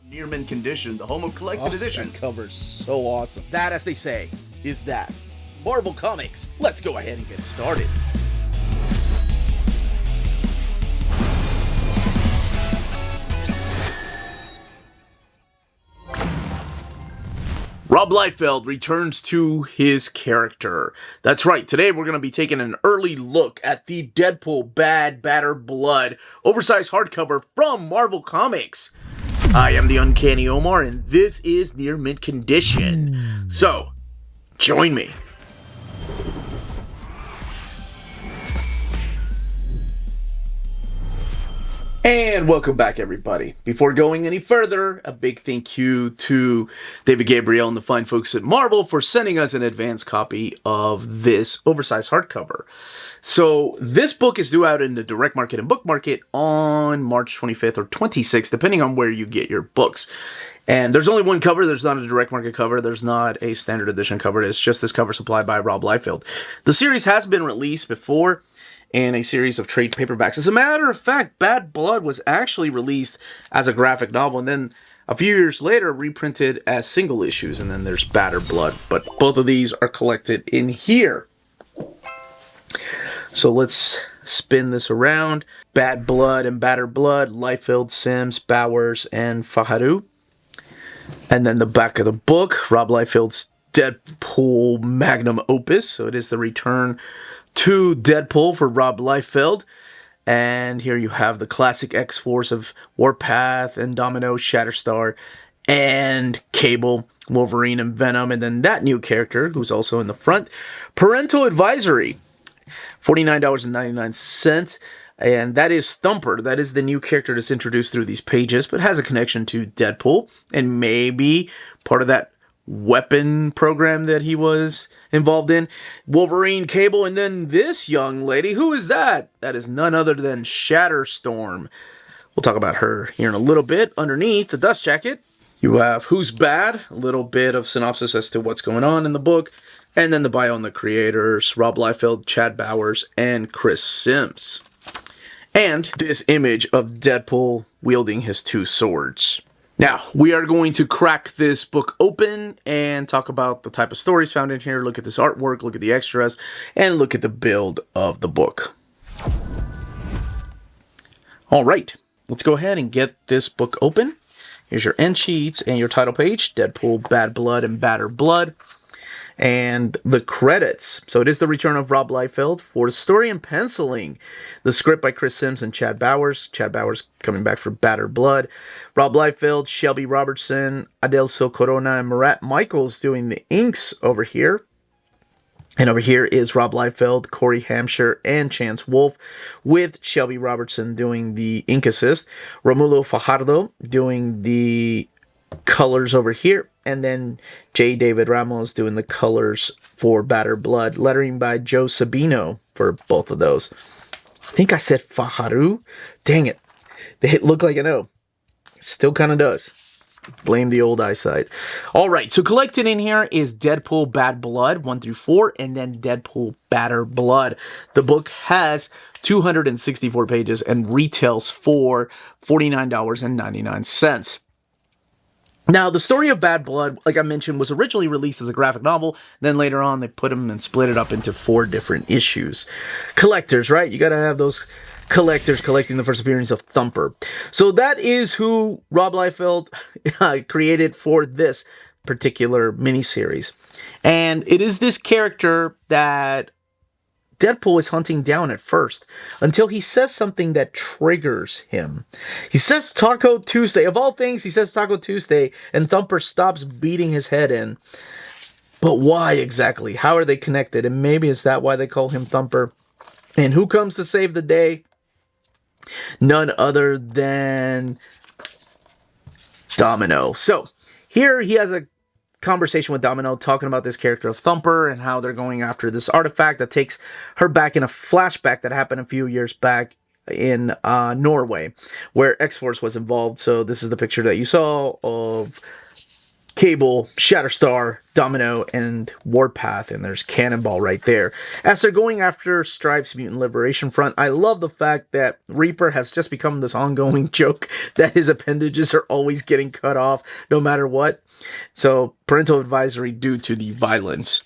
Near Mint Condition, the home of collected editions. That cover's so awesome. That, as they say, is that. Marvel Comics. Let's go ahead and get started. Rob Liefeld returns to his character. That's right, today we're going to be taking an early look at the Deadpool Bad Batter Blood oversized hardcover from Marvel Comics. I am the Uncanny Omar, and this is Near Mint Condition. So, join me. And welcome back, everybody. Before going any further, a big thank you to David Gabriel and the fine folks at Marvel for sending us an advance copy of this oversized hardcover. So this book is due out in the direct market and book market on March 25th or 26th, depending on where you get your books. And there's only one cover. There's not a direct market cover. There's not a standard edition cover. It's just this cover supplied by Rob Liefeld. The series has been released before in a series of trade paperbacks. As a matter of fact, Bad Blood was actually released as a graphic novel and then a few years later reprinted as single issues, and then there's Batter Blood. But both of these are collected in here. So let's spin this around. Bad Blood and Batter Blood, Liefeld, Sims, Bowers, and Faharu. And then the back of the book, Rob Liefeld's Deadpool magnum opus. So it is the return to Deadpool for Rob Liefeld. And here you have the classic X-Force of Warpath and Domino, Shatterstar, and Cable, Wolverine, and Venom. And then that new character, who's also in the front, Parental Advisory, $49.99. And that is Thumper. That is the new character that's introduced through these pages, but has a connection to Deadpool and maybe part of that weapon program that he was involved in. Wolverine, Cable, and then this young lady. Who is that? That is none other than Shatterstorm. We'll talk about her here in a little bit. Underneath the dust jacket, you have Who's Bad, a little bit of synopsis as to what's going on in the book, and then the bio on the creators, Rob Liefeld, Chad Bowers, and Chris Sims. And this image of Deadpool wielding his two swords. Now, we are going to crack this book open and talk about the type of stories found in here, look at this artwork, look at the extras, and look at the build of the book. All right, let's go ahead and get this book open. Here's your end sheets and your title page, Deadpool, Bad Blood, and Batter Blood. And the credits. So it is the return of Rob Liefeld for the story and penciling. The script by Chris Sims and Chad Bowers. Chad Bowers coming back for Batter Blood. Rob Liefeld, Shelby Robertson, Adelso Corona, and Murat Michaels doing the inks over here. And over here is Rob Liefeld, Corey Hampshire, and Chance Wolfe, with Shelby Robertson doing the ink assist. Romulo Fajardo doing the colors over here, and then J. David Ramos doing the colors for Batter Blood. Lettering by Joe Sabino for both of those. I think I said Faharu. Dang it. It looked like an O. It still kind of does. Blame the old eyesight. All right, so collected in here is Deadpool Bad Blood 1 through 4, and then Deadpool Batter Blood. The book has 264 pages and retails for $49.99. Now, the story of Bad Blood, like I mentioned, was originally released as a graphic novel. Then later on, they put them and split it up into 4 different issues. Collectors, right? You got to have those collectors collecting the first appearance of Thumper. So that is who Rob Liefeld created for this particular miniseries. And it is this character that Deadpool is hunting down at first, until he says something that triggers him. He says Taco Tuesday. Of all things, he says Taco Tuesday, and Thumper stops beating his head in. But why exactly? How are they connected? And maybe is that why they call him Thumper? And who comes to save the day? None other than Domino. So, here he has a conversation with Domino talking about this character of Thumper and how they're going after this artifact that takes her back in a flashback that happened a few years back in Norway, where X-Force was involved. So this is the picture that you saw of Cable, Shatterstar, Domino, and Warpath, and there's Cannonball right there. As they're going after Strife's Mutant Liberation Front, I love the fact that Reaper has just become this ongoing joke that his appendages are always getting cut off no matter what. So, parental advisory due to the violence.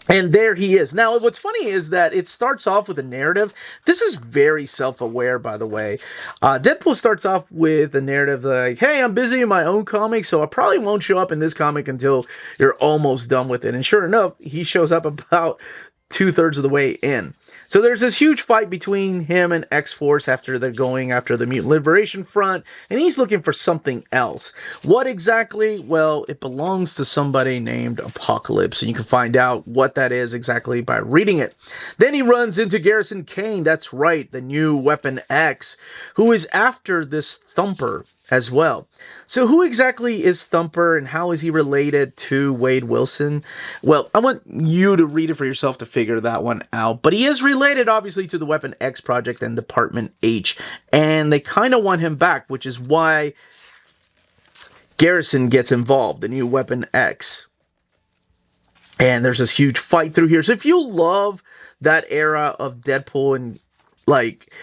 And there he is. Now, what's funny is that it starts off with a narrative. This is very self-aware, by the way. Deadpool starts off with a narrative like, hey, I'm busy in my own comic, so I probably won't show up in this comic until you're almost done with it. And sure enough, he shows up about 2/3 of the way in. So there's this huge fight between him and X-Force after they're going after the Mutant Liberation Front, and he's looking for something else. What exactly? Well, it belongs to somebody named Apocalypse, and you can find out what that is exactly by reading it. Then he runs into Garrison Kane, that's right, the new Weapon X, who is after this Thumper as well. So who exactly is Thumper and how is he related to Wade Wilson? Well, I want you to read it for yourself to figure that one out. But he is related, obviously, to the Weapon X project and Department H. And they kind of want him back, which is why Garrison gets involved, the new Weapon X. And there's this huge fight through here. So if you love that era of Deadpool and, like,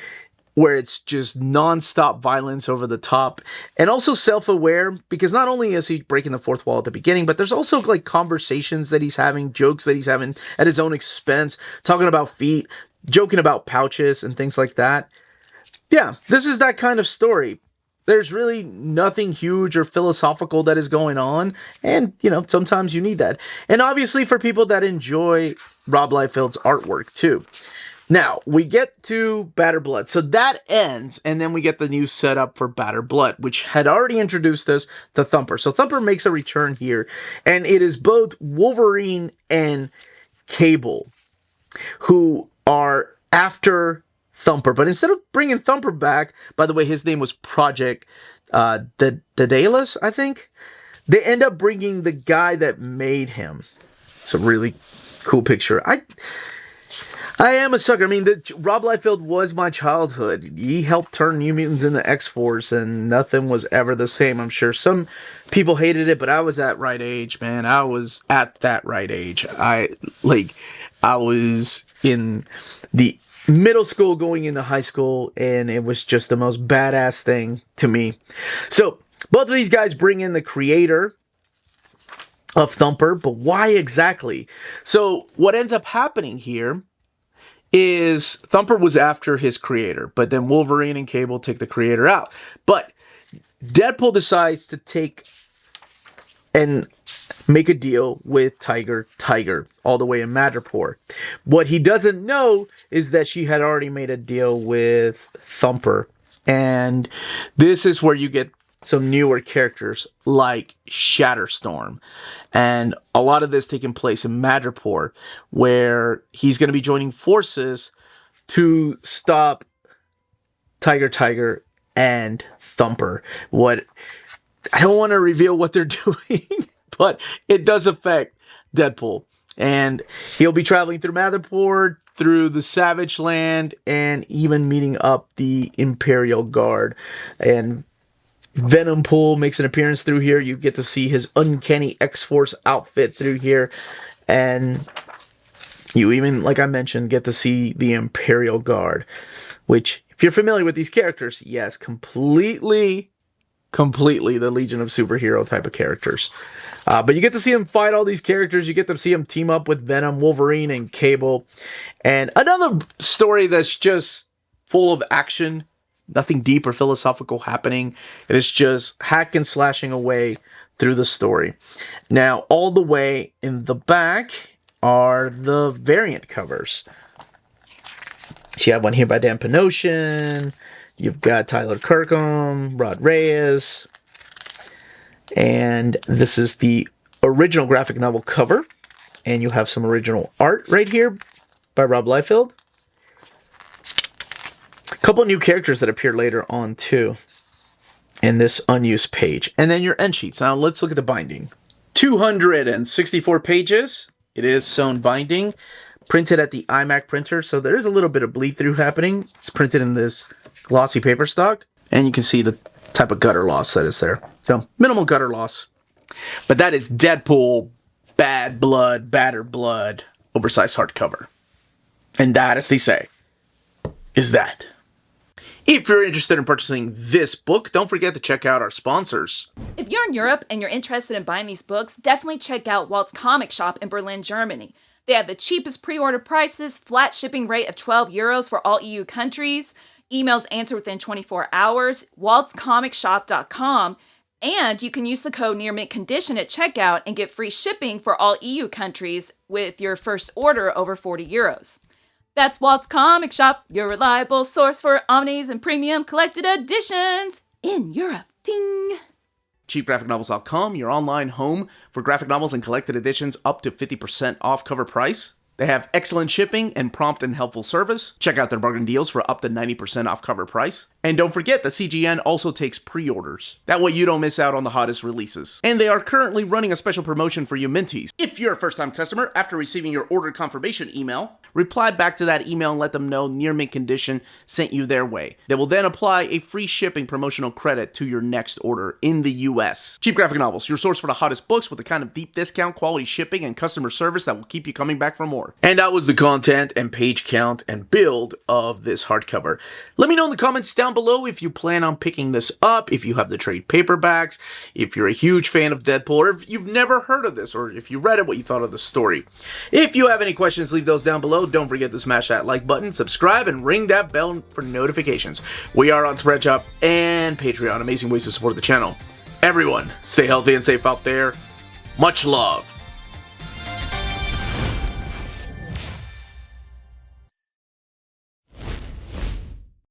where it's just non-stop violence over the top, and also self-aware, because not only is he breaking the fourth wall at the beginning, but there's also like conversations that he's having, jokes that he's having at his own expense, talking about feet, joking about pouches and things like that. Yeah, this is that kind of story. There's really nothing huge or philosophical that is going on, and, you know, sometimes you need that. And obviously for people that enjoy Rob Liefeld's artwork too. Now, we get to Batter Blood. So that ends, and then we get the new setup for Batter Blood, which had already introduced us to Thumper. So Thumper makes a return here, and it is both Wolverine and Cable who are after Thumper. But instead of bringing Thumper back, by the way, his name was Project Daedalus, I think. They end up bringing the guy that made him. It's a really cool picture. I am a sucker. I mean, Rob Liefeld was my childhood. He helped turn New Mutants into X-Force, and nothing was ever the same. I'm sure some people hated it, but I was that right age, man. I was at that right age. I was in the middle school going into high school, and it was just the most badass thing to me. So, both of these guys bring in the creator of Thumper, but why exactly? So, what ends up happening here is Thumper was after his creator, but then Wolverine and Cable take the creator out. But Deadpool decides to take and make a deal with Tiger all the way in Madripoor. What he doesn't know is that she had already made a deal with Thumper. And this is where you get some newer characters like Shatterstorm. And a lot of this taking place in Madripoor, where he's going to be joining forces to stop Tiger and Thumper. I don't want to reveal what they're doing, but it does affect Deadpool. And he'll be traveling through Madripoor, through the Savage Land, and even meeting up the Imperial Guard. And Venompool makes an appearance through here. You get to see his uncanny X-Force outfit through here. And you even, like I mentioned, get to see the Imperial Guard. Which, if you're familiar with these characters, yes, completely the Legion of Superhero type of characters. But you get to see him fight all these characters. You get to see him team up with Venom, Wolverine, and Cable. And another story that's just full of action. Nothing deep or philosophical happening. It is just hack and slashing away through the story. Now, all the way in the back are the variant covers. So you have one here by Dan Panosian. You've got Tyler Kirkham, Rod Reyes. And this is the original graphic novel cover. And you have some original art right here by Rob Liefeld. A couple new characters that appear later on too in this unused page. And then your end sheets. Now let's look at the binding. 264 pages. It is sewn binding. Printed at the iMac printer. So there is a little bit of bleed through happening. It's printed in this glossy paper stock. And you can see the type of gutter loss that is there. So minimal gutter loss. But that is Deadpool, Bad Blood, Batter Blood, oversized hardcover. And that, as they say, is that. If you're interested in purchasing this book, don't forget to check out our sponsors. If you're in Europe and you're interested in buying these books, definitely check out Walt's Comic Shop in Berlin, Germany. They have the cheapest pre-order prices, flat shipping rate of €12 for all EU countries, emails answered within 24 hours, waltzcomicshop.com, and you can use the code nearmintcondition at checkout and get free shipping for all EU countries with your first order over €40. That's Walt's Comic Shop, your reliable source for omnis and premium collected editions in Europe. Ding! cheapgraphicnovels.com, your online home for graphic novels and collected editions up to 50% off cover price. They have excellent shipping and prompt and helpful service. Check out their bargain deals for up to 90% off cover price. And don't forget, the CGN also takes pre-orders. That way you don't miss out on the hottest releases. And they are currently running a special promotion for you Minties. If you're a first-time customer, after receiving your order confirmation email, reply back to that email and let them know Near Mint Condition sent you their way. They will then apply a free shipping promotional credit to your next order in the US. Cheap Graphic Novels, your source for the hottest books with the kind of deep discount, quality shipping, and customer service that will keep you coming back for more. And that was the content and page count and build of this hardcover. Let me know in the comments down below if you plan on picking this up, if you have the trade paperbacks, if you're a huge fan of Deadpool, or if you've never heard of this, or if you read it, what you thought of the story. If you have any questions, leave those down below. Don't forget to smash that like button, subscribe, and ring that bell for notifications. We are on Spreadshop and Patreon. Amazing ways to support the channel. Everyone, stay healthy and safe out there. Much love.